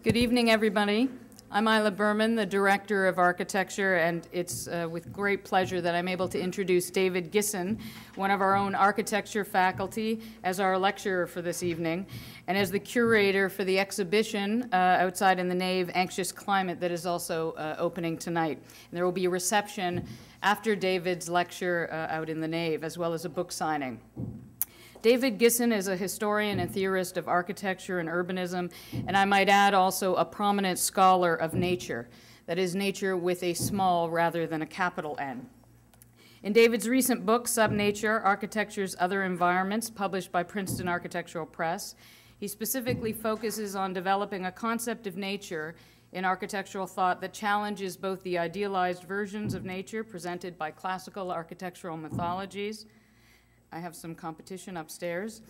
Good evening, everybody. I'm Isla Berman, the Director of Architecture, and it's with great pleasure that I'm able to introduce David Gissen, one of our own architecture faculty, as our lecturer for this evening, and as the curator for the exhibition outside in the nave, Anxious Climate, that is also opening tonight. And there will be a reception after David's lecture out in the nave, as well as a book signing. David Gissen is a historian and theorist of architecture and urbanism, and I might add also a prominent scholar of nature, that is nature with a small rather than a capital N. In David's recent book, Subnature, Architecture's Other Environments, published by Princeton Architectural Press, he specifically focuses on developing a concept of nature in architectural thought that challenges both the idealized versions of nature presented by classical architectural mythologies. I have some competition upstairs,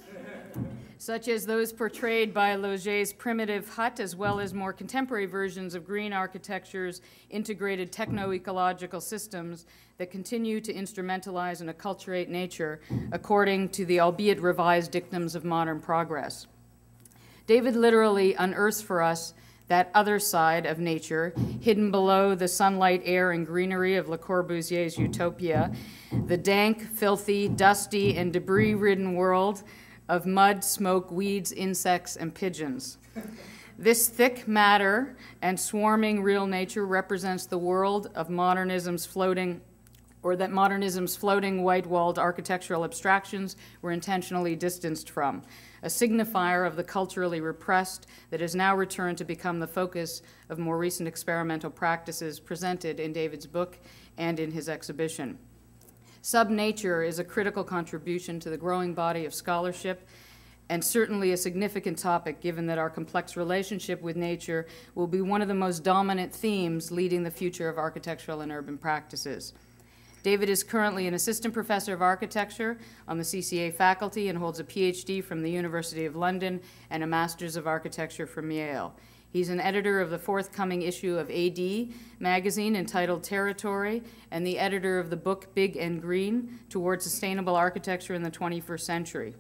such as those portrayed by Lauget's primitive hut, as well as more contemporary versions of green architecture's integrated techno-ecological systems that continue to instrumentalize and acculturate nature according to the albeit revised dictums of modern progress. David literally unearths for us that other side of nature, hidden below the sunlight, air, and greenery of Le Corbusier's utopia, the dank, filthy, dusty, and debris-ridden world of mud, smoke, weeds, insects, and pigeons. This thick matter and swarming real nature represents the world of modernism's floating, or that modernism's floating white-walled architectural abstractions were intentionally distanced from, a signifier of the culturally repressed that has now returned to become the focus of more recent experimental practices presented in David's book and in his exhibition. Subnature is a critical contribution to the growing body of scholarship and certainly a significant topic given that our complex relationship with nature will be one of the most dominant themes leading the future of architectural and urban practices. David is currently an assistant professor of architecture on the CCA faculty and holds a PhD from the University of London and a master's of architecture from Yale. He's an editor of the forthcoming issue of AD magazine entitled Territory and the editor of the book Big and Green, Toward Sustainable Architecture in the 21st Century.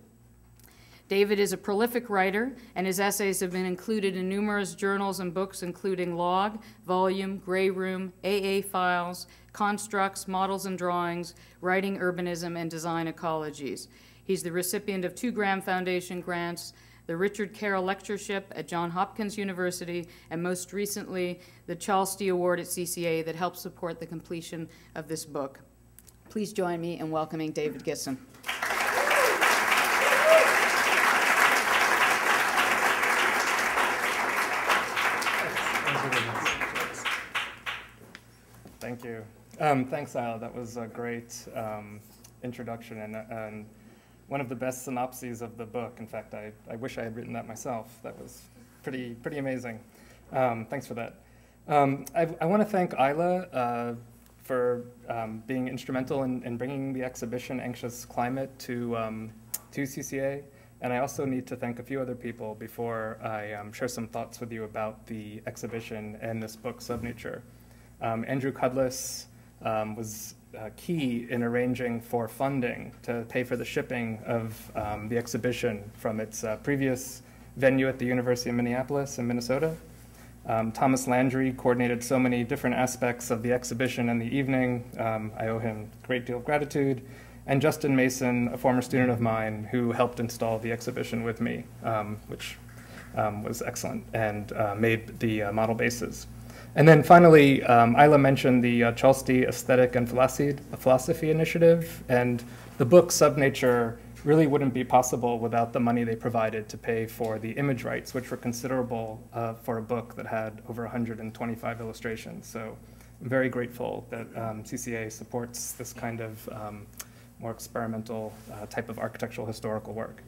David is a prolific writer, and his essays have been included in numerous journals and books, including Log, Volume, Grey Room, AA Files, Constructs, Models and Drawings, Writing Urbanism, and Design Ecologies. He's the recipient of 2 Graham Foundation grants, the Richard Carroll Lectureship at Johns Hopkins University, and most recently, the Chalsty Award at CCA that helped support the completion of this book. Please join me in welcoming David Gissen. Thank you. Thanks, Isla. That was a great introduction and one of the best synopses of the book. In fact, I wish I had written that myself. That was pretty amazing. Thanks for that. I want to thank Isla for being instrumental in bringing the exhibition Anxious Climate to CCA. And I also need to thank a few other people before I share some thoughts with you about the exhibition and this book, Subnature. Andrew Cudless was key in arranging for funding to pay for the shipping of the exhibition from its previous venue at the University of Minneapolis in Minnesota. Thomas Landry coordinated so many different aspects of the exhibition and the evening. I owe him a great deal of gratitude. And Justin Mason, a former student of mine who helped install the exhibition with me, which was excellent and made the model bases. And then finally, Isla mentioned the Chalsty Aesthetic and Philosophy Initiative, and the book Subnature really wouldn't be possible without the money they provided to pay for the image rights, which were considerable for a book that had over 125 illustrations. So I'm very grateful that CCA supports this kind of more experimental type of architectural historical work.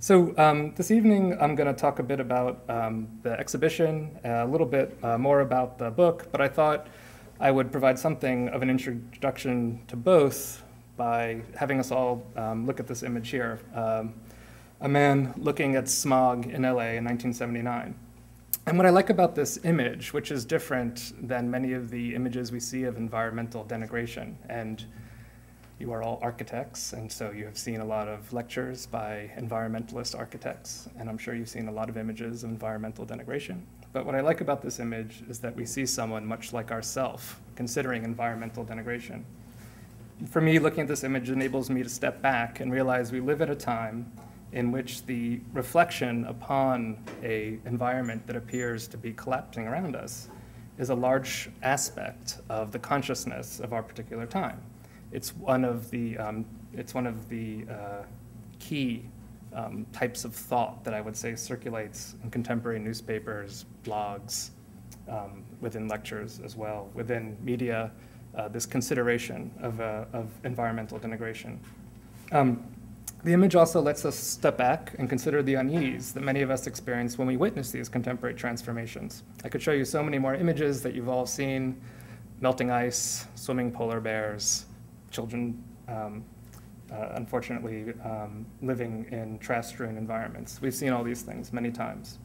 So this evening, I'm going to talk a bit about the exhibition, a little bit more about the book, but I thought I would provide something of an introduction to both by having us all look at this image here. A man looking at smog in LA in 1979. And what I like about this image, which is different than many of the images we see of environmental denigration, and you are all architects, and so you have seen a lot of lectures by environmentalist architects, and I'm sure you've seen a lot of images of environmental denigration. but what I like about this image is that we see someone much like ourself considering environmental denigration. For me, looking at this image enables me to step back and realize we live at a time in which the reflection upon an environment that appears to be collapsing around us is a large aspect of the consciousness of our particular time. It's one of the key types of thought that I would say circulates in contemporary newspapers, blogs, within lectures as well, within media, this consideration of environmental denigration. The image also lets us step back and consider the unease that many of us experience when we witness these contemporary transformations. I could show you so many more images that you've all seen: melting ice, swimming polar bears, children unfortunately living in trash-strewn environments. We've seen all these things many times.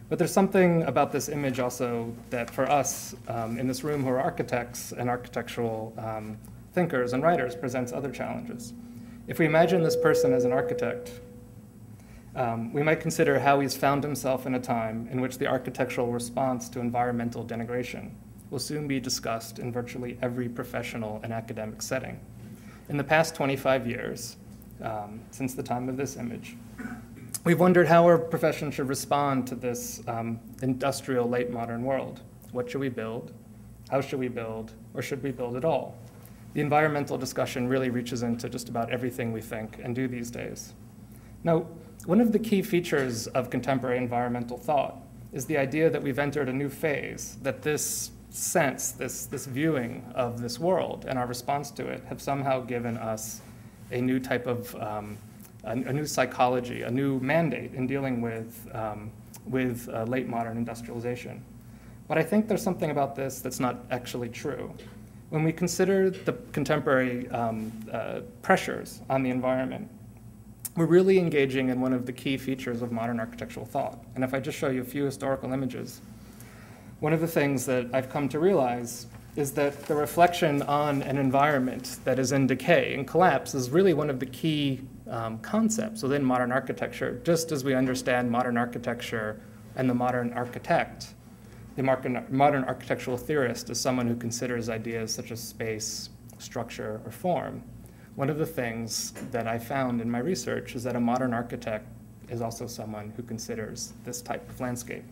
But there's something about this image also that for us in this room who are architects and architectural thinkers and writers presents other challenges. If we imagine this person as an architect, we might consider how he's found himself in a time in which the architectural response to environmental denigration will soon be discussed in virtually every professional and academic setting. In the past 25 years, since the time of this image, we've wondered how our profession should respond to this industrial late modern world. What should we build? How should we build? Or should we build at all? The environmental discussion really reaches into just about everything we think and do these days. Now, one of the key features of contemporary environmental thought is the idea that we've entered a new phase, that this sense, this viewing of this world and our response to it have somehow given us a new type of, a new psychology, a new mandate in dealing with late modern industrialization. But I think there's something about this that's not actually true. When we consider the contemporary pressures on the environment, we're really engaging in one of the key features of modern architectural thought. And if I just show you a few historical images, one of the things that I've come to realize is that the reflection on an environment that is in decay and collapse is really one of the key concepts within modern architecture, just as we understand modern architecture and the modern architect. The modern architectural theorist is someone who considers ideas such as space, structure, or form. One of the things that I found in my research is that a modern architect is also someone who considers this type of landscape.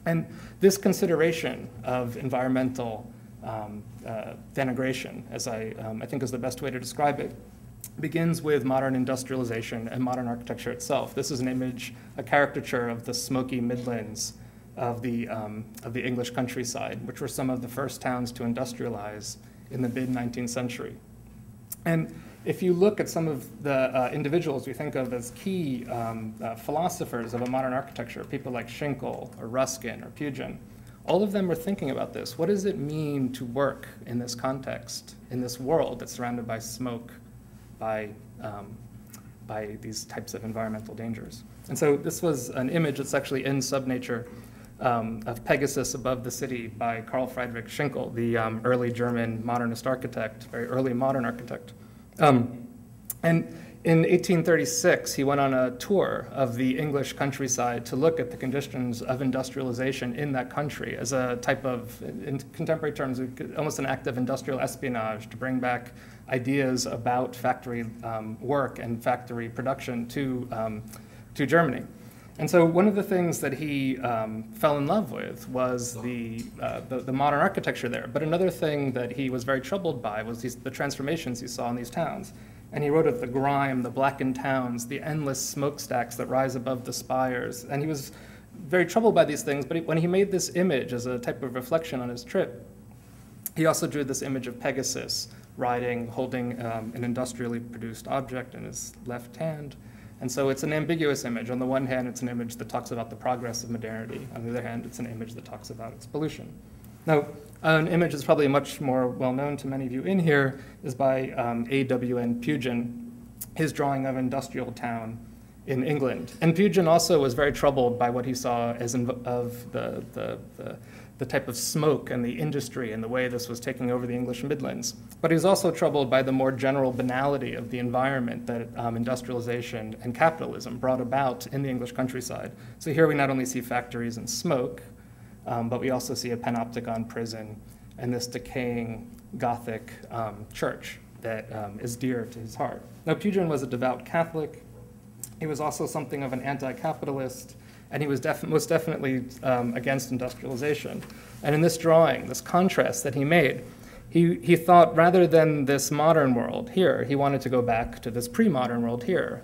And this consideration of environmental denigration, as I think is the best way to describe it, begins with modern industrialization and modern architecture itself. This is an image, a caricature of the smoky Midlands of the English countryside, which were some of the first towns to industrialize in the mid-19th century. And if you look at some of the individuals we think of as key philosophers of a modern architecture, people like Schinkel or Ruskin or Pugin, all of them were thinking about this. What does it mean to work in this context, in this world that's surrounded by smoke, by these types of environmental dangers? And so this was an image that's actually in Subnature of Pegasus above the city by Carl Friedrich Schinkel, the early German modernist architect, very early modern architect. And in 1836, he went on a tour of the English countryside to look at the conditions of industrialization in that country as a type of, in contemporary terms, almost an act of industrial espionage to bring back ideas about factory work and factory production to Germany. And so one of the things that he fell in love with was the modern architecture there. But another thing that he was very troubled by was the transformations he saw in these towns. And he wrote of the grime, the blackened towns, the endless smokestacks that rise above the spires. And he was very troubled by these things, but when he made this image as a type of reflection on his trip, he also drew this image of Pegasus riding, holding an industrially produced object in his left hand. And so it's an ambiguous image. On the one hand, it's an image that talks about the progress of modernity. On the other hand, it's an image that talks about its pollution. Now, an image that's probably much more well-known to many of you in here is by A.W.N. Pugin, his drawing of industrial town in England. And Pugin also was very troubled by what he saw as of the type of smoke and the industry and the way this was taking over the English Midlands. But he was also troubled by the more general banality of the environment that industrialization and capitalism brought about in the English countryside. So here we not only see factories and smoke, but we also see a panopticon prison and this decaying Gothic church that is dear to his heart. Now, Pugin was a devout Catholic. He was also something of an anti-capitalist, and he was most definitely against industrialization. And in this drawing, this contrast that he made, he thought rather than this modern world here, he wanted to go back to this pre-modern world here,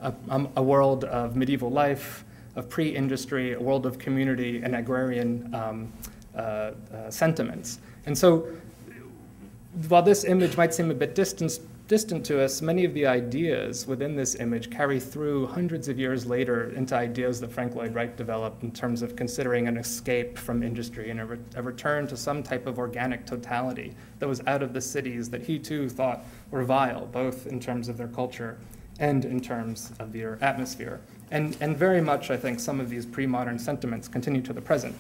a world of medieval life, of pre-industry, a world of community and agrarian sentiments. And so while this image might seem a bit distant to us, many of the ideas within this image carry through hundreds of years later into ideas that Frank Lloyd Wright developed in terms of considering an escape from industry and a return to some type of organic totality that was out of the cities that he too thought were vile, both in terms of their culture and in terms of their atmosphere. And very much, I think, some of these pre-modern sentiments continue to the present.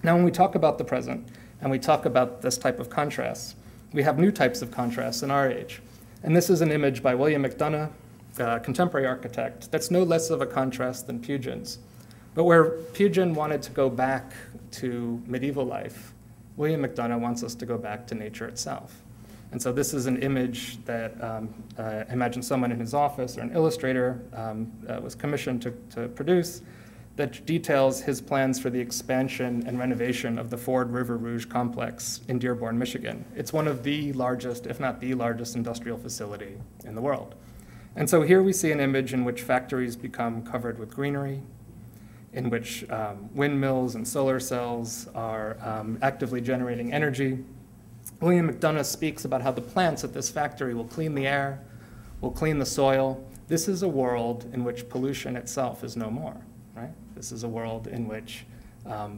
Now, when we talk about the present and we talk about this type of contrast, we have new types of contrasts in our age. And this is an image by William McDonough, a contemporary architect, that's no less of a contrast than Pugin's. But where Pugin wanted to go back to medieval life, William McDonough wants us to go back to nature itself. And so this is an image that imagine someone in his office or an illustrator was commissioned to produce that details his plans for the expansion and renovation of the Ford River Rouge complex in Dearborn, Michigan. It's one of the largest, if not the largest, industrial facility in the world. And so here we see an image in which factories become covered with greenery, in which windmills and solar cells are actively generating energy. William McDonough speaks about how the plants at this factory will clean the air, will clean the soil. This is a world in which pollution itself is no more, right? This is a world in which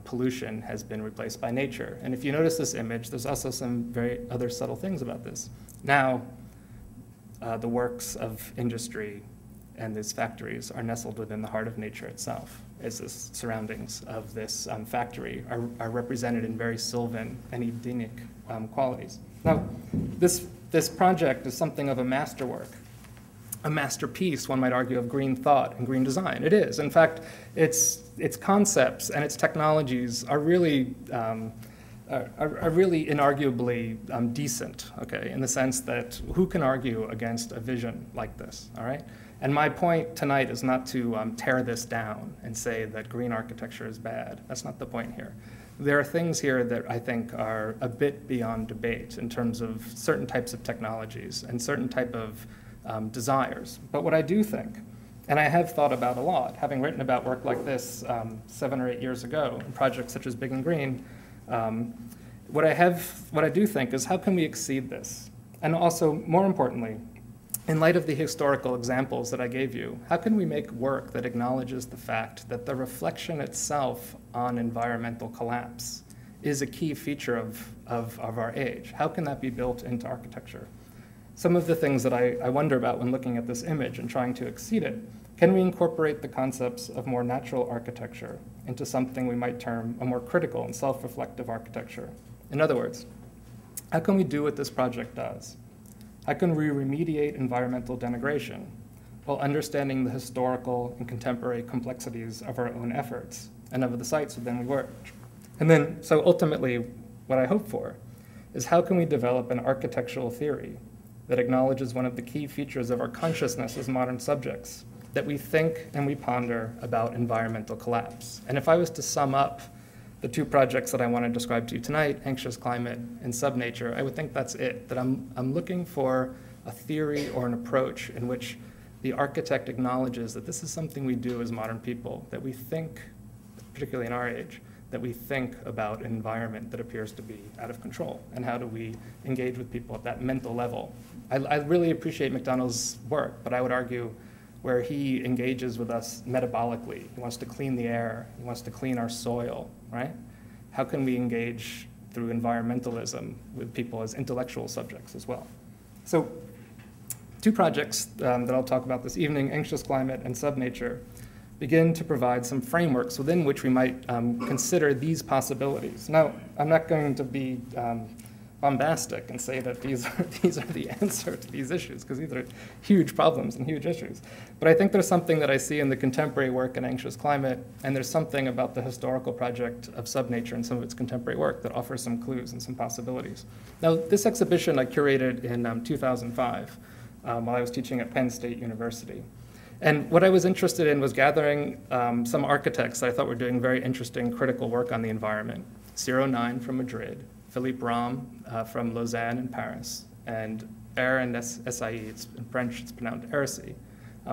pollution has been replaced by nature. And if you notice this image, there's also some very other subtle things about this. Now, the works of industry and these factories are nestled within the heart of nature itself, as the surroundings of this factory are represented in very sylvan and Edenic qualities. Now, this project is something of a masterwork, a masterpiece, one might argue, of green thought and green design. It is. In fact, its concepts and its technologies are really inarguably decent, okay, in the sense that who can argue against a vision like this, all right? And my point tonight is not to tear this down and say that green architecture is bad. That's not the point here. There are things here that I think are a bit beyond debate in terms of certain types of technologies and certain type of desires. But what I do think, and I have thought about a lot, having written about work like this 7 or 8 years ago in projects such as Big and Green, what I do think is how can we exceed this? And also, more importantly, in light of the historical examples that I gave you, how can we make work that acknowledges the fact that the reflection itself on environmental collapse is a key feature of our age? How can that be built into architecture? Some of the things that I wonder about when looking at this image and trying to exceed it, can we incorporate the concepts of more natural architecture into something we might term a more critical and self-reflective architecture? In other words, how can we do what this project does? How can we remediate environmental denigration while understanding the historical and contemporary complexities of our own efforts and of the sites within we work? And then, so ultimately, what I hope for is how can we develop an architectural theory that acknowledges one of the key features of our consciousness as modern subjects, that we think and we ponder about environmental collapse. And if I was to sum up the two projects that I want to describe to you tonight, Anxious Climate and Subnature, I would think that's it, that I'm looking for a theory or an approach in which the architect acknowledges that this is something we do as modern people, that we think, particularly in our age, that we think about an environment that appears to be out of control, and how do we engage with people at that mental level. I really appreciate McDonough's work, but I would argue where he engages with us metabolically. He wants to clean the air, he wants to clean our soil, right? How can we engage through environmentalism with people as intellectual subjects as well? So, two projects that I'll talk about this evening, Anxious Climate and Subnature, begin to provide some frameworks within which we might consider these possibilities. Now, I'm not going to be bombastic and say that these are the answer to these issues, because these are huge problems and huge issues. But I think there's something that I see in the contemporary work in Anxious Climate, and there's something about the historical project of Subnature and some of its contemporary work that offers some clues and some possibilities. Now, this exhibition I curated in 2005 while I was teaching at Penn State University. And what I was interested in was gathering some architects that I thought were doing very interesting critical work on the environment. 09 from Madrid, Philippe Ram from Lausanne and Paris, and Aaron Saïd, it's in French it's pronounced Heresy,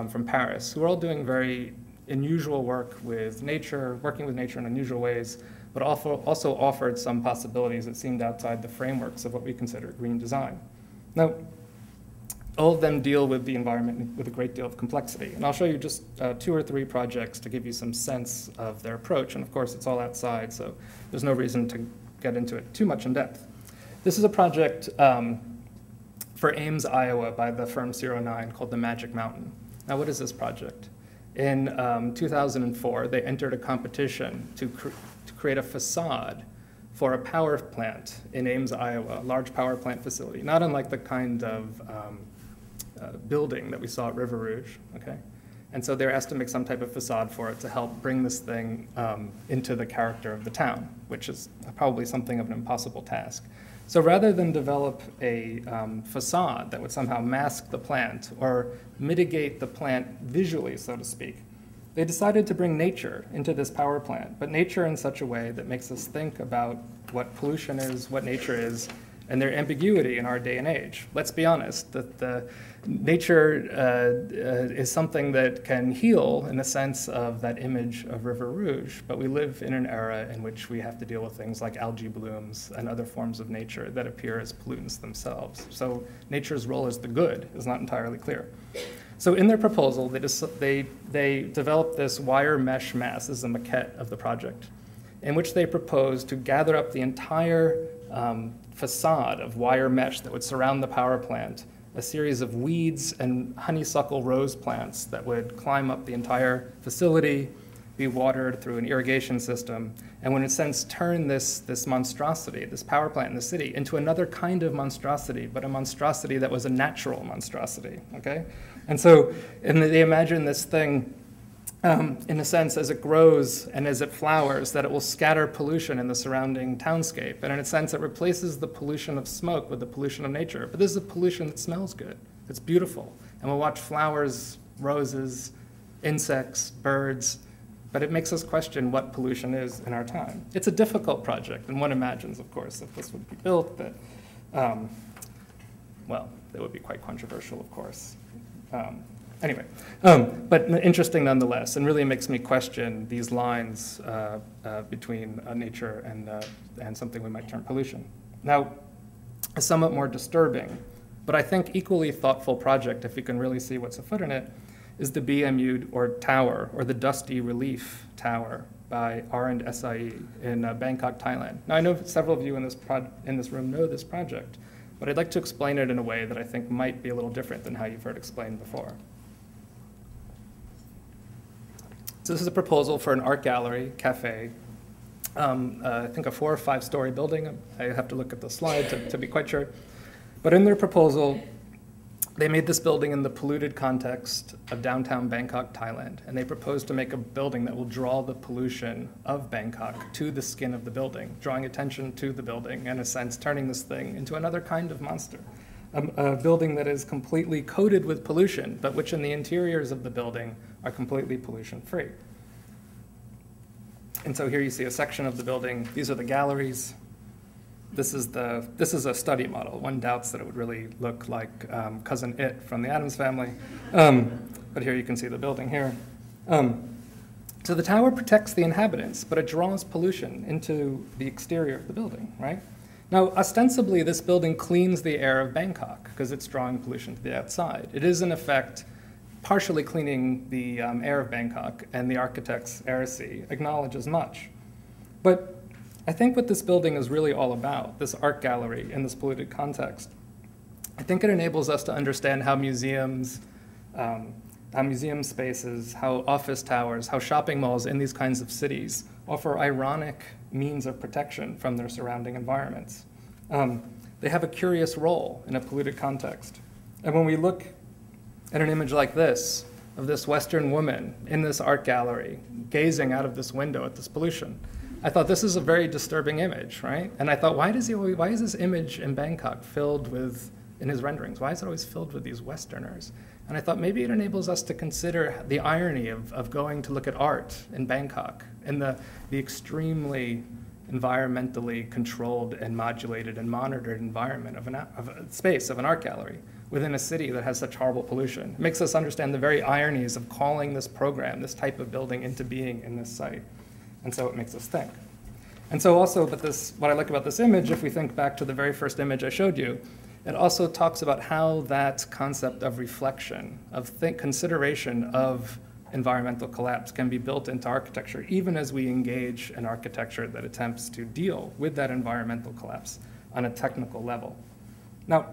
from Paris, who are all doing very unusual work with nature, working with nature in unusual ways, but also offered some possibilities that seemed outside the frameworks of what we consider green design. Now, all of them deal with the environment with a great deal of complexity. And I'll show you just 2 or 3 projects to give you some sense of their approach. And of course, it's all outside, so there's no reason to get into it too much in depth. This is a project for Ames, Iowa, by the firm 09 called the Magic Mountain. Now, what is this project? In 2004, they entered a competition to create a facade for a power plant in Ames, Iowa, a large power plant facility, not unlike the kind of building that we saw at River Rouge, okay? And so they're asked to make some type of facade for it to help bring this thing into the character of the town, which is probably something of an impossible task. So rather than develop a facade that would somehow mask the plant or mitigate the plant visually, so to speak, they decided to bring nature into this power plant, but nature in such a way that makes us think about what pollution is, what nature is, and their ambiguity in our day and age. Let's be honest, that nature is something that can heal in the sense of that image of River Rouge, but we live in an era in which we have to deal with things like algae blooms and other forms of nature that appear as pollutants themselves. So nature's role as the good is not entirely clear. So in their proposal, they developed this wire mesh mass, this is a maquette of the project, in which they proposed to gather up the entire facade of wire mesh that would surround the power plant, a series of weeds and honeysuckle rose plants that would climb up the entire facility, be watered through an irrigation system, and would in a sense turn this monstrosity, this power plant in the city, into another kind of monstrosity, but a monstrosity that was a natural monstrosity, okay? And so they imagine this thing, in a sense, as it grows and as it flowers, that it will scatter pollution in the surrounding townscape. And in a sense, it replaces the pollution of smoke with the pollution of nature. But this is a pollution that smells good. It's beautiful. And we'll watch flowers, roses, insects, birds, but it makes us question what pollution is in our time. It's a difficult project, and one imagines, of course, if this would be built, that, well, it would be quite controversial, of course. Anyway, but interesting nonetheless, and really makes me question these lines between nature and something we might term pollution. Now, a somewhat more disturbing, but I think equally thoughtful project, if you can really see what's afoot in it, is the BMU or tower, or the Dusty Relief Tower by R. Saïd in Bangkok, Thailand. Now, I know several of you in this room know this project, but I'd like to explain it in a way that I think might be a little different than how you've heard explained before. So this is a proposal for an art gallery, cafe, I think a 4 or 5 story building. I have to look at the slide to be quite sure. But in their proposal, they made this building in the polluted context of downtown Bangkok, Thailand. And they proposed to make a building that will draw the pollution of Bangkok to the skin of the building, drawing attention to the building, in a sense, turning this thing into another kind of monster. A building that is completely coated with pollution, but which in the interiors of the building are completely pollution-free. And so here you see a section of the building. These are the galleries. This is a study model. One doubts that it would really look like Cousin It from the Addams Family. But here you can see the building here. So the tower protects the inhabitants, but it draws pollution into the exterior of the building, right? Now, ostensibly, this building cleans the air of Bangkok because it's drawing pollution to the outside. It is, in effect, partially cleaning the air of Bangkok, and the architect's heresy acknowledge as much. But I think what this building is really all about, this art gallery in this polluted context, I think it enables us to understand how museum spaces, how office towers, how shopping malls in these kinds of cities offer ironic means of protection from their surrounding environments. they have a curious role in a polluted context. And when we look at an image like this, of this Western woman in this art gallery, gazing out of this window at this pollution, I thought this is a very disturbing image, right? And I thought, why is this image in Bangkok filled with, in his renderings, why is it always filled with these Westerners? And I thought maybe it enables us to consider the irony of going to look at art in Bangkok and the extremely environmentally controlled and modulated and monitored environment of a space of an art gallery within a city that has such horrible pollution. It makes us understand the very ironies of calling this program, this type of building, into being in this site. And so it makes us think. And so also, what I like about this image, if we think back to the very first image I showed you, it also talks about how that concept of reflection, of consideration of environmental collapse can be built into architecture, even as we engage an architecture that attempts to deal with that environmental collapse on a technical level. Now,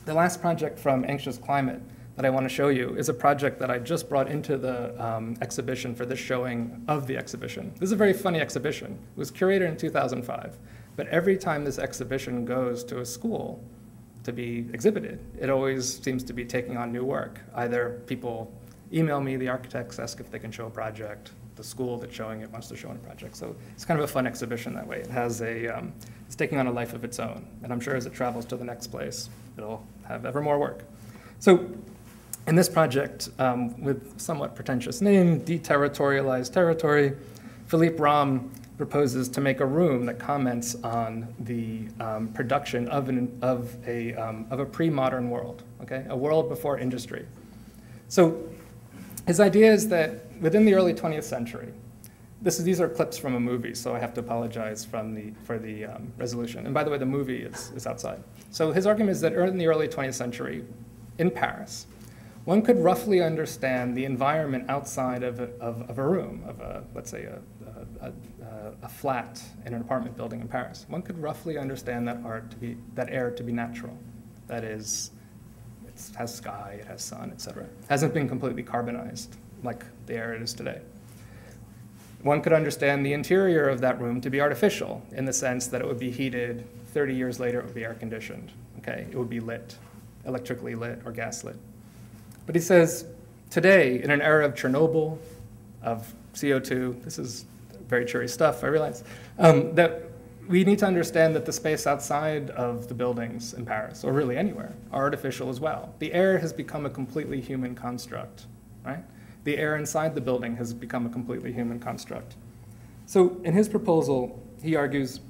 the last project from Anxious Climate that I want to show you is a project that I just brought into the exhibition for this showing of the exhibition. This is a very funny exhibition. It was curated in 2005, but every time this exhibition goes to a school to be exhibited, it always seems to be taking on new work. Either people email me, the architects, ask if they can show a project, the school that's showing it wants to show a project. So it's kind of a fun exhibition that way. It has it's taking on a life of its own, and I'm sure as it travels to the next place, it'll have ever more work. So in this project, with somewhat pretentious name, Deterritorialized Territory, Philippe Rahm proposes to make a room that comments on the production of a pre-modern world, okay? A world before industry. So his idea is that within the early 20th century, these are clips from a movie, so I have to apologize for the resolution. And by the way, the movie is outside. So his argument is that in the early 20th century, in Paris, one could roughly understand the environment outside of a room, let's say a flat in an apartment building in Paris. One could roughly understand that air to be natural. That is, it has sky, it has sun, etc. It hasn't been completely carbonized like the air it is today. One could understand the interior of that room to be artificial in the sense that it would be heated, 30 years later it would be air conditioned, okay? It would be lit, electrically lit or gas lit. But he says, today, in an era of Chernobyl, of CO2, this is very cheery stuff, I realize, that we need to understand that the space outside of the buildings in Paris, or really anywhere, are artificial as well. The air has become a completely human construct, right? The air inside the building has become a completely human construct. So in his proposal, he argues,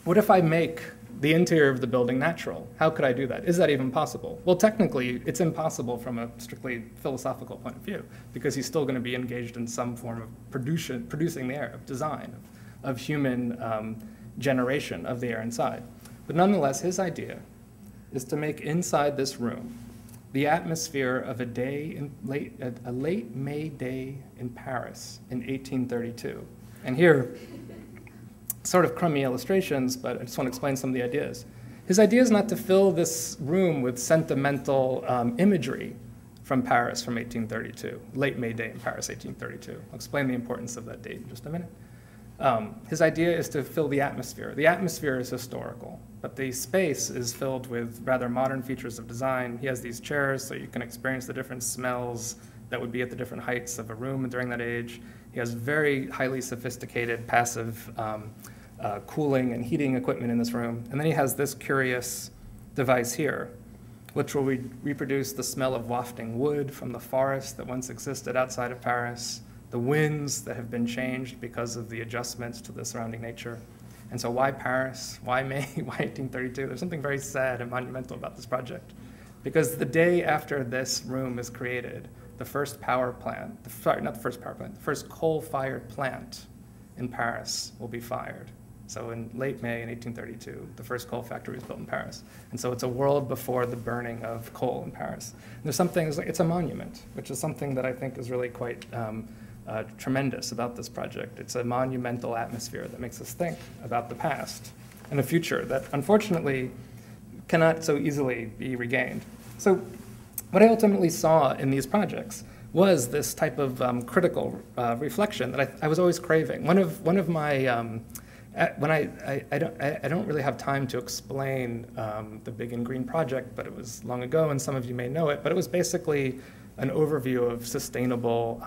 what if I make the interior of the building natural? How could I do that? Is that even possible? Well, technically, it's impossible from a strictly philosophical point of view, because he's still going to be engaged in some form of producing the air, of design, of human generation of the air inside. But nonetheless, his idea is to make inside this room the atmosphere of a late May day in Paris in 1832. And here, sort of crummy illustrations, but I just want to explain some of the ideas. His idea is not to fill this room with sentimental imagery from Paris from 1832, late May day in Paris, 1832. I'll explain the importance of that date in just a minute. His idea is to fill the atmosphere. The atmosphere is historical, but the space is filled with rather modern features of design. He has these chairs so you can experience the different smells that would be at the different heights of a room during that age. He has very highly sophisticated passive cooling and heating equipment in this room. And then he has this curious device here, which will reproduce the smell of wafting wood from the forest that once existed outside of Paris, the winds that have been changed because of the adjustments to the surrounding nature. And so why Paris? Why May? Why 1832? There's something very sad and monumental about this project. Because the day after this room is created, the first power plant, not the first power plant, the first coal-fired plant in Paris will be fired. So in late May in 1832, the first coal factory was built in Paris. And so it's a world before the burning of coal in Paris. And there's something, it's a monument, which is something that I think is really quite tremendous about this project. It's a monumental atmosphere that makes us think about the past and a future that unfortunately cannot so easily be regained. So what I ultimately saw in these projects was this type of critical reflection that I was always craving. One of my when I don't really have time to explain the Big and Green project, but it was long ago, and some of you may know it. But it was basically an overview of sustainable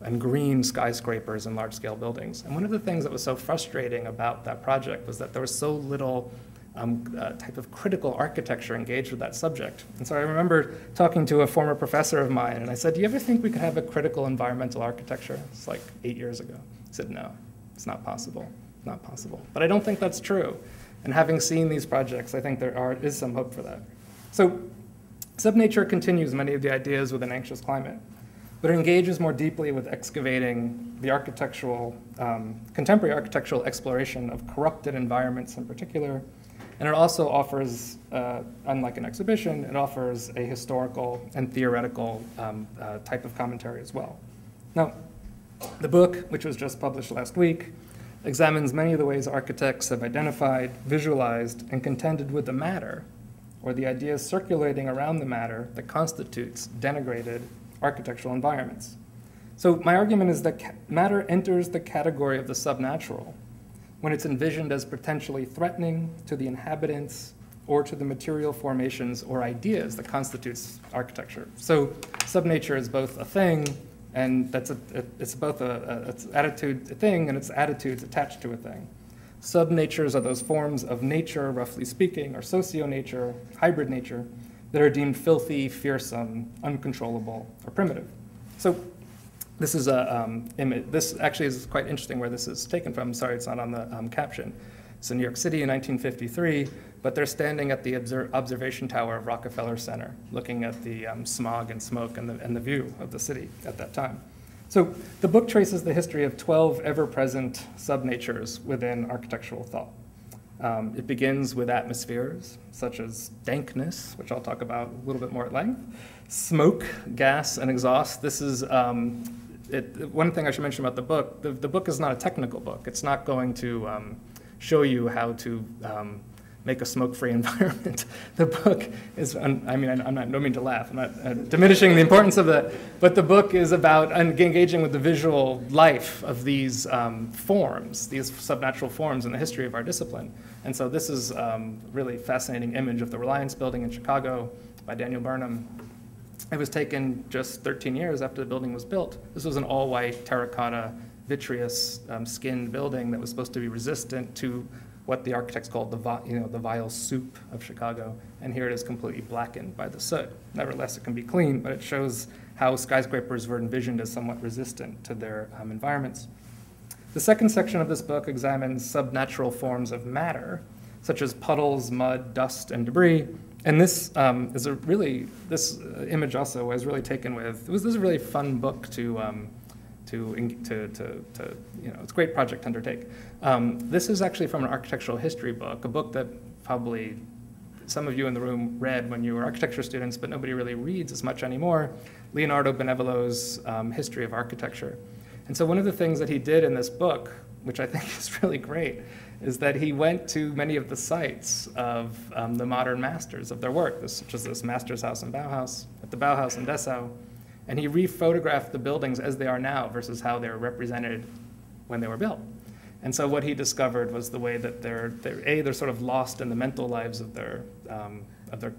and green skyscrapers and large-scale buildings. And one of the things that was so frustrating about that project was that there was so little type of critical architecture engaged with that subject. And so I remember talking to a former professor of mine, and I said, do you ever think we could have a critical environmental architecture? It's like 8 years ago. He said, no, it's not possible. Not possible. But I don't think that's true. And having seen these projects, I think there is some hope for that. So subnature continues many of the ideas with an anxious climate, but it engages more deeply with excavating the architectural, contemporary architectural exploration of corrupted environments in particular. And it also offers, unlike an exhibition, it offers a historical and theoretical type of commentary as well. Now, the book, which was just published last week, examines many of the ways architects have identified, visualized, and contended with the matter, or the ideas circulating around the matter that constitutes denigrated architectural environments. So my argument is that matter enters the category of the subnatural when it's envisioned as potentially threatening to the inhabitants or to the material formations or ideas that constitutes architecture. So subnature is both a thing, and it's both it's attitude a thing, and it's attitudes attached to a thing. Subnatures are those forms of nature, roughly speaking, or socio-nature, hybrid nature, that are deemed filthy, fearsome, uncontrollable, or primitive. So this is a image. This actually is quite interesting where this is taken from. Sorry, it's not on the caption. It's in New York City in 1953, but they're standing at the observation tower of Rockefeller Center, looking at the smog and smoke and the view of the city at that time. So the book traces the history of 12 ever-present subnatures within architectural thought. It begins with atmospheres, such as dankness, which I'll talk about a little bit more at length, smoke, gas, and exhaust. This is one thing I should mention about the book. The book is not a technical book. It's not going to show you how to make a smoke-free environment. The book is, I don't mean to laugh. I'm not diminishing the importance of that, but the book is about engaging with the visual life of these forms, these subnatural forms in the history of our discipline. And so this is a really fascinating image of the Reliance Building in Chicago by Daniel Burnham. It was taken just 13 years after the building was built. This was an all-white terracotta, vitreous, skinned building that was supposed to be resistant to what the architects called the vile soup of Chicago, and here it is completely blackened by the soot. Nevertheless, it can be clean, but it shows how skyscrapers were envisioned as somewhat resistant to their environments. The second section of this book examines subnatural forms of matter, such as puddles, mud, dust, and debris. And this is this image also was really taken with, this is a really fun book to it's a great project to undertake. This is actually from an architectural history book, a book that probably some of you in the room read when you were architecture students, but nobody really reads as much anymore, Leonardo Benevolo's History of Architecture. And so one of the things that he did in this book, which I think is really great, is that he went to many of the sites of the modern masters of their work, such as this Master's House in Bauhaus, at the Bauhaus in Dessau, and he rephotographed the buildings as they are now versus how they were represented when they were built. And so what he discovered was the way that they're sort of lost in the mental lives of their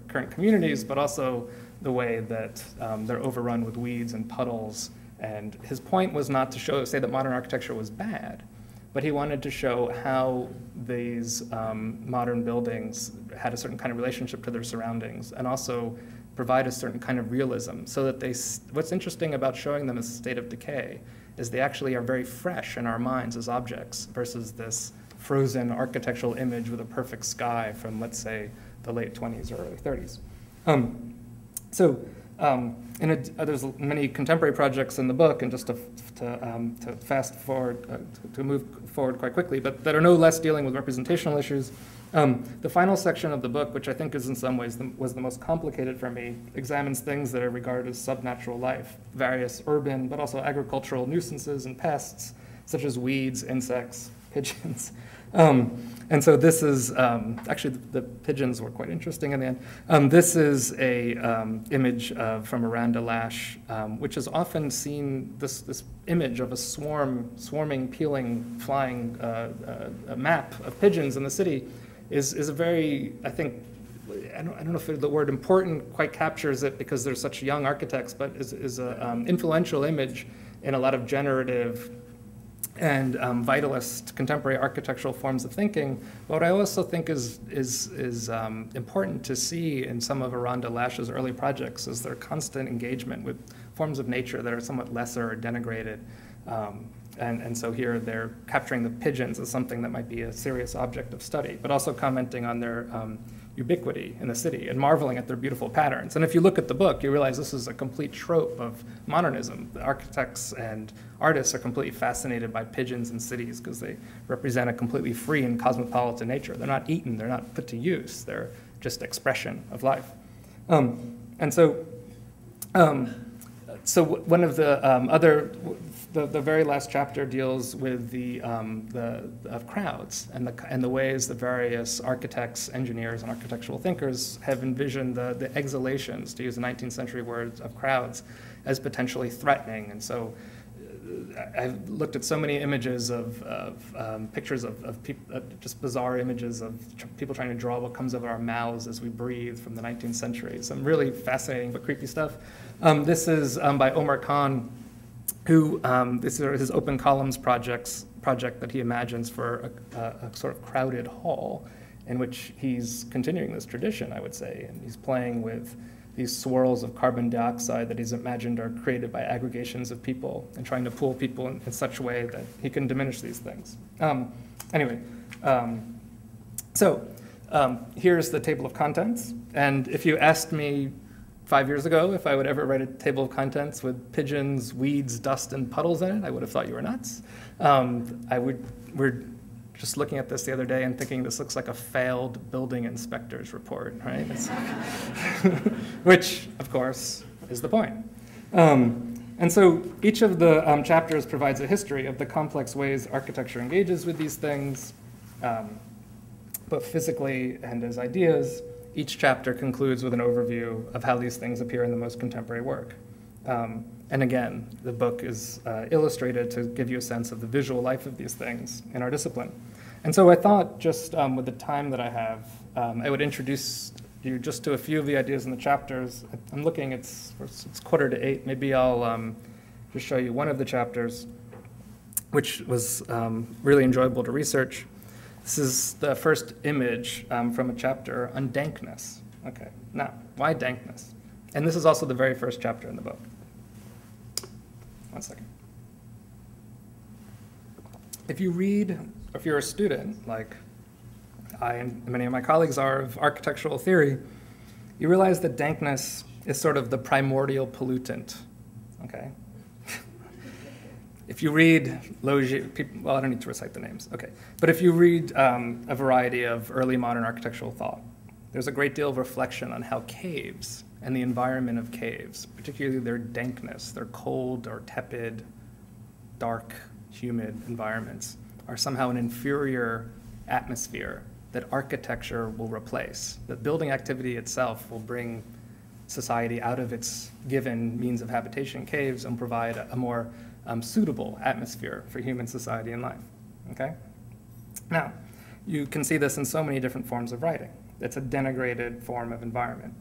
current communities, but also the way that they're overrun with weeds and puddles. And his point was not to say that modern architecture was bad, but he wanted to show how these modern buildings had a certain kind of relationship to their surroundings, and also provide a certain kind of realism, so that what's interesting about showing them as a state of decay is they actually are very fresh in our minds as objects versus this frozen architectural image with a perfect sky from, let's say, the late 20s or early 30s. There's many contemporary projects in the book, and just to fast forward, to move forward quite quickly, but that are no less dealing with representational issues. The final section of the book, which I think is in some ways was the most complicated for me, examines things that are regarded as subnatural life, various urban but also agricultural nuisances and pests, such as weeds, insects, pigeons, And so this is, actually the pigeons were quite interesting in the end. This is a image from Miranda Lash, which is often seen, this image of a swarming, peeling, flying a map of pigeons in the city is a very, I think, I don't know if the word important quite captures it because they're such young architects, but is an influential image in a lot of generative and vitalist contemporary architectural forms of thinking. But what I also think is important to see in some of Miranda Lash's early projects is their constant engagement with forms of nature that are somewhat lesser or denigrated. And so here they're capturing the pigeons as something that might be a serious object of study, but also commenting on their ubiquity in the city and marveling at their beautiful patterns. And if you look at the book, you realize this is a complete trope of modernism. The architects and artists are completely fascinated by pigeons in cities because they represent a completely free and cosmopolitan nature. They're not eaten, they're not put to use, they're just expression of life. And so one of the the very last chapter deals with the crowds and the ways that various architects, engineers, and architectural thinkers have envisioned the exhalations, to use a 19th century word, of crowds as potentially threatening. And so I've looked at so many images of pictures of people, just bizarre images of people trying to draw what comes out of our mouths as we breathe from the 19th century. Some really fascinating but creepy stuff. This is by Omar Khan, who this is his open columns project that he imagines for a sort of crowded hall in which he's continuing this tradition, I would say, and he's playing with these swirls of carbon dioxide that he's imagined are created by aggregations of people and trying to pull people in such a way that he can diminish these things. Here's the table of contents. And if you asked me 5 years ago if I would ever write a table of contents with pigeons, weeds, dust, and puddles in it, I would have thought you were nuts. We're just looking at this the other day and thinking this looks like a failed building inspector's report, right? Which, of course, is the point. And so each of the chapters provides a history of the complex ways architecture engages with these things, both physically and as ideas. Each chapter concludes with an overview of how these things appear in the most contemporary work. And again, the book is illustrated to give you a sense of the visual life of these things in our discipline. And so I thought, just with the time that I have, I would introduce you just to a few of the ideas in the chapters. I'm looking, it's 7:45. Maybe I'll just show you one of the chapters, which was really enjoyable to research. This is the first image from a chapter on dankness. Okay, now, why dankness? And this is also the very first chapter in the book. 1 second. If you read, if you're a student, like I and many of my colleagues are, of architectural theory, you realize that dankness is sort of the primordial pollutant, okay? If you read Logier, well, I don't need to recite the names, okay. But if you read a variety of early modern architectural thought, there's a great deal of reflection on how caves and the environment of caves, particularly their dankness, their cold or tepid, dark, humid environments, are somehow an inferior atmosphere that architecture will replace. That building activity itself will bring society out of its given means of habitation, caves, and provide a more suitable atmosphere for human society and life, okay? Now, you can see this in so many different forms of writing. It's a denigrated form of environment.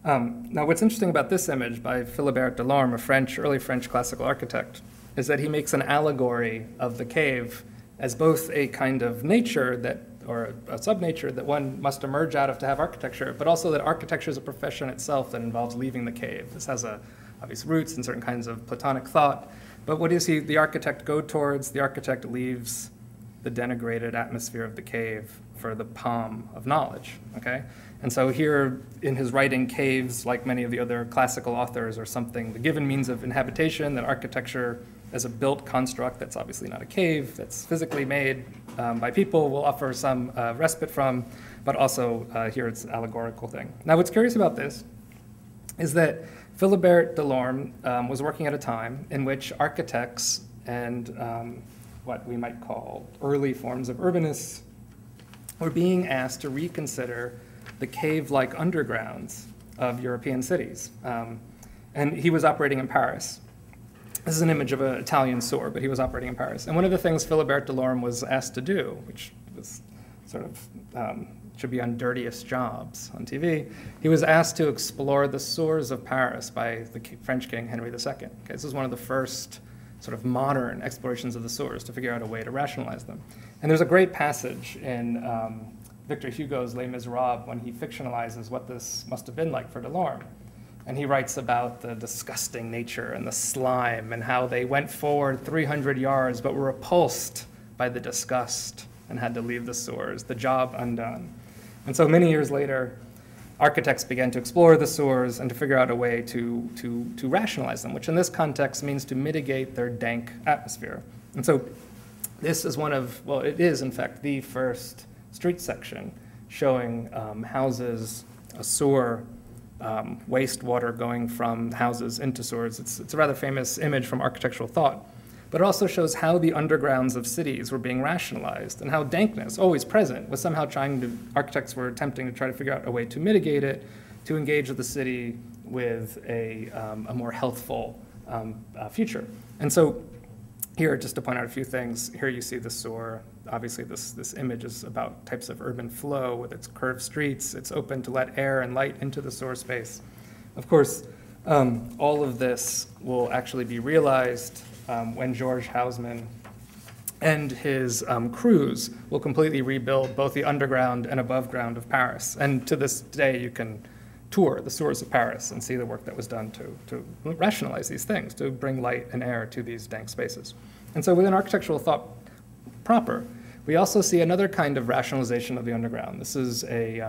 Now, what's interesting about this image by Philibert Delorme, a early French classical architect, is that he makes an allegory of the cave as both a kind of nature that, or a sub-nature that one must emerge out of to have architecture, but also that architecture is a profession itself that involves leaving the cave. This has obvious roots in certain kinds of Platonic thought. But what does the architect go towards? The architect leaves the denigrated atmosphere of the cave for the palm of knowledge, okay? And so here in his writing, caves, like many of the other classical authors, are something, the given means of inhabitation, that architecture as a built construct that's obviously not a cave, that's physically made by people, will offer some respite from, but also here it's an allegorical thing. Now what's curious about this is that Philibert Delorme was working at a time in which architects and what we might call early forms of urbanists were being asked to reconsider the cave-like undergrounds of European cities. And he was operating in Paris. This is an image of an Italian sewer, but he was operating in Paris. And one of the things Philibert Delorme was asked to do, which was sort of, should be on Dirtiest Jobs on TV, he was asked to explore the sewers of Paris by the French king Henry II. Okay, this is one of the first sort of modern explorations of the sewers to figure out a way to rationalize them. And there's a great passage in Victor Hugo's Les Miserables when he fictionalizes what this must have been like for Delorme. And he writes about the disgusting nature and the slime and how they went forward 300 yards but were repulsed by the disgust and had to leave the sewers, the job undone. And so many years later, architects began to explore the sewers and to figure out a way to rationalize them, which in this context means to mitigate their dank atmosphere. And so this is one of, well, it is in fact the first street section showing houses, a sewer, wastewater going from houses into sewers. It's a rather famous image from architectural thought. But it also shows how the undergrounds of cities were being rationalized and how dankness, always present, was somehow architects were attempting to try to figure out a way to mitigate it, to engage the city with a more healthful future. And so here, just to point out a few things, here you see the sewer. Obviously, this image is about types of urban flow with its curved streets. It's open to let air and light into the sewer space. Of course, all of this will actually be realized when George Haussmann and his crews will completely rebuild both the underground and above ground of Paris. And to this day, you can tour the sewers of Paris and see the work that was done to rationalize these things, to bring light and air to these dank spaces. And so within architectural thought proper, we also see another kind of rationalization of the underground. This is a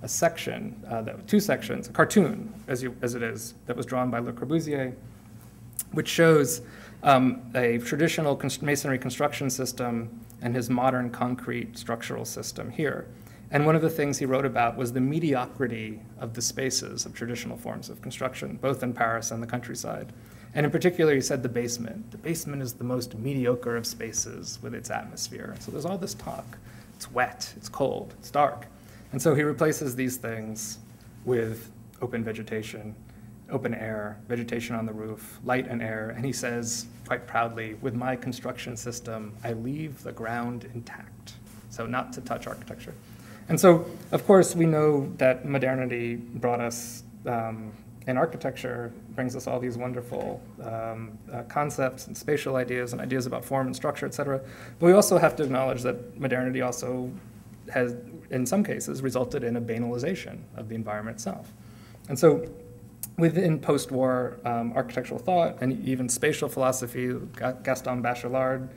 section, two sections, a cartoon, as it is, that was drawn by Le Corbusier, which shows a traditional masonry construction system and his modern concrete structural system here. And one of the things he wrote about was the mediocrity of the spaces of traditional forms of construction, both in Paris and the countryside. And in particular, he said the basement. The basement is the most mediocre of spaces with its atmosphere. So there's all this talk. It's wet, it's cold, it's dark. And so he replaces these things with open vegetation, open air, vegetation on the roof, light and air, and he says, quite proudly, with my construction system, I leave the ground intact. So not to touch architecture. And so, of course, we know that modernity brought us, in architecture, brings us all these wonderful concepts and spatial ideas and ideas about form and structure, et cetera. But we also have to acknowledge that modernity also has, in some cases, resulted in a banalization of the environment itself. And so, within post-war architectural thought and even spatial philosophy, Gaston Bachelard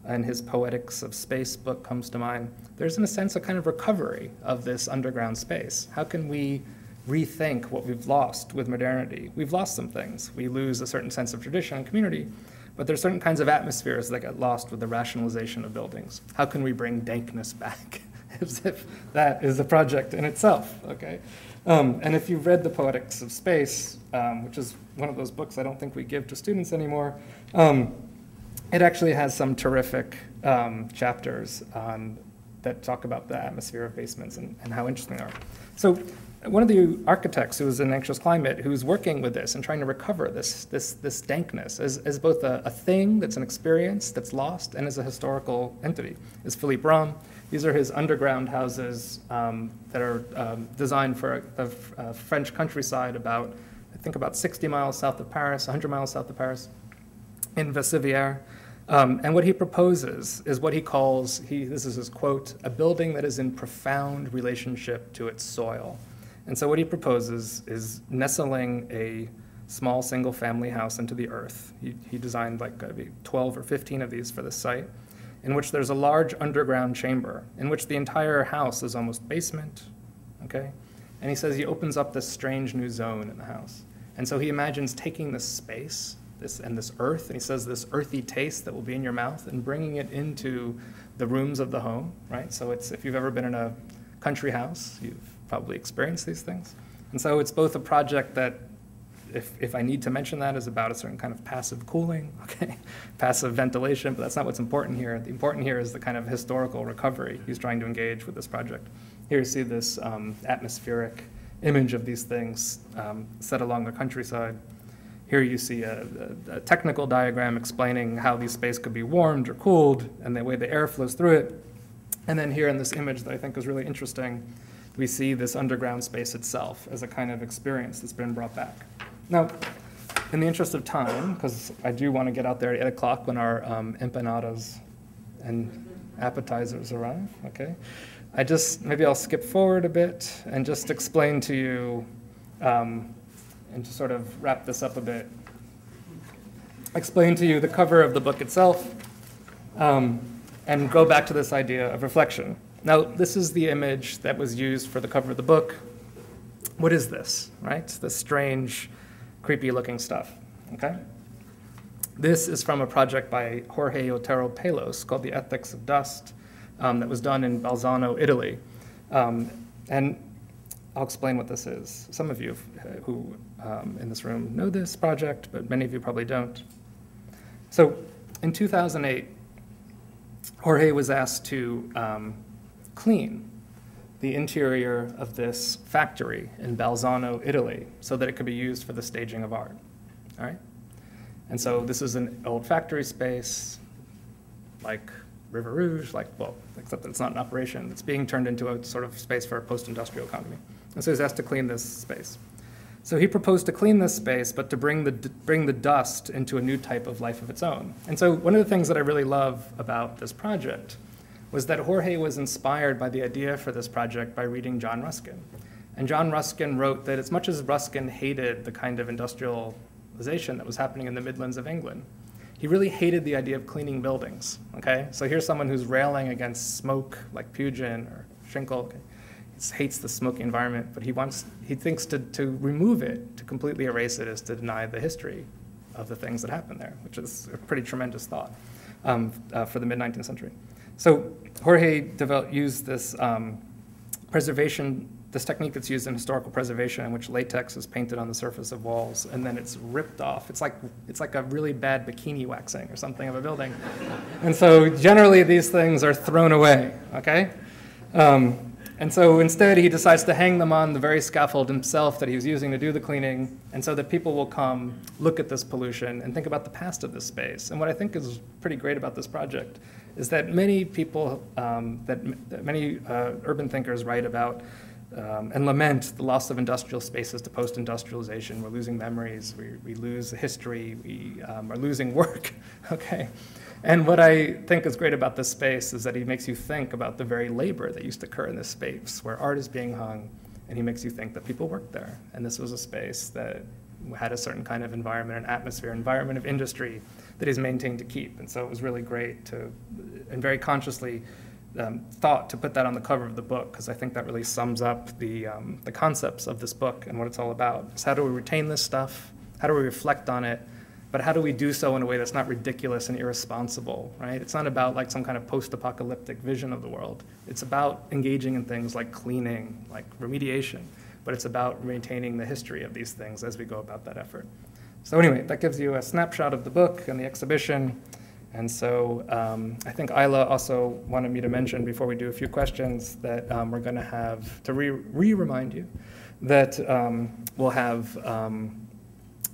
and his Poetics of Space book comes to mind, there's in a sense a kind of recovery of this underground space. How can we rethink what we've lost with modernity? We've lost some things. We lose a certain sense of tradition and community, but there's certain kinds of atmospheres that get lost with the rationalization of buildings. How can we bring dankness back? As if that is a project in itself, okay? And if you've read the Poetics of Space, which is one of those books I don't think we give to students anymore, it actually has some terrific chapters that talk about the atmosphere of basements and how interesting they are. So one of the architects who was in Anxious Climate, who's working with this and trying to recover this dankness as both a thing that's an experience that's lost and as a historical entity, is Philippe Braham. These are his underground houses that are designed for a French countryside I think about 60 miles south of Paris, 100 miles south of Paris, in Vassivière. And what he proposes is what he calls, this is his quote, a building that is in profound relationship to its soil. And so what he proposes is nestling a small single-family house into the earth. He designed like 12 or 15 of these for this site, in which there's a large underground chamber, in which the entire house is almost basement, okay? And he says he opens up this strange new zone in the house. And so he imagines taking this space, this earth, and he says this earthy taste that will be in your mouth, and bringing it into the rooms of the home, right? So if you've ever been in a country house, you've probably experienced these things. And so it's both a project that if I need to mention that, is about a certain kind of passive cooling, okay, passive ventilation, but that's not what's important here. The important here is the kind of historical recovery he's trying to engage with this project. Here you see this atmospheric image of these things set along the countryside. Here you see a technical diagram explaining how these space could be warmed or cooled and the way the air flows through it. And then here in this image that I think is really interesting, we see this underground space itself as a kind of experience that's been brought back. Now, in the interest of time, because I do want to get out there at 8 o'clock when our empanadas and appetizers arrive, okay? Maybe I'll skip forward a bit and just explain to you, and to sort of wrap this up a bit, explain to you the cover of the book itself, and go back to this idea of reflection. Now, this is the image that was used for the cover of the book. What is this, right? This strange, creepy-looking stuff, okay? This is from a project by Jorge Otero Pelos called The Ethics of Dust that was done in Bolzano, Italy. And I'll explain what this is. Some of you who in this room know this project, but many of you probably don't. So in 2008, Jorge was asked to clean the interior of this factory in Bolzano, Italy, so that it could be used for the staging of art, all right? And so this is an old factory space, like River Rouge, except that it's not in operation. It's being turned into a sort of space for a post-industrial economy. And so he was asked to clean this space. So he proposed to clean this space, but to bring the dust into a new type of life of its own. And so one of the things that I really love about this project was that Jorge was inspired by the idea for this project by reading John Ruskin. And John Ruskin wrote that as much as Ruskin hated the kind of industrialization that was happening in the Midlands of England, he really hated the idea of cleaning buildings, okay? So here's someone who's railing against smoke, like Pugin or Schinkel. Okay? He hates the smoky environment, but he thinks to remove it, to completely erase it, is to deny the history of the things that happened there, which is a pretty tremendous thought for the mid-19th century. So Jorge used this this technique that's used in historical preservation, in which latex is painted on the surface of walls and then it's ripped off. It's like a really bad bikini waxing or something of a building. And so generally these things are thrown away, okay? And so instead he decides to hang them on the very scaffold himself that he was using to do the cleaning, and so that people will come look at this pollution and think about the past of this space. And what I think is pretty great about this project is that many people, many urban thinkers write about and lament the loss of industrial spaces to post-industrialization. We're losing memories, we lose history, we are losing work, okay? And what I think is great about this space is that he makes you think about the very labor that used to occur in this space where art is being hung, and he makes you think that people worked there. And this was a space that had a certain kind of environment, an atmosphere, environment of industry that he's maintained to keep. And so it was really great to, and very consciously thought to put that on the cover of the book, because I think that really sums up the concepts of this book and what it's all about. Is how do we retain this stuff? How do we reflect on it? But how do we do so in a way that's not ridiculous and irresponsible, right? It's not about like some kind of post-apocalyptic vision of the world. It's about engaging in things like cleaning, like remediation, but it's about maintaining the history of these things as we go about that effort. So anyway, that gives you a snapshot of the book and the exhibition. And so I think Isla also wanted me to mention before we do a few questions that we're going to have, to remind you, that we'll have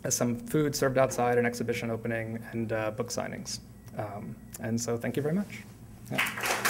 some food served outside, an exhibition opening, and book signings. And so thank you very much. Yeah.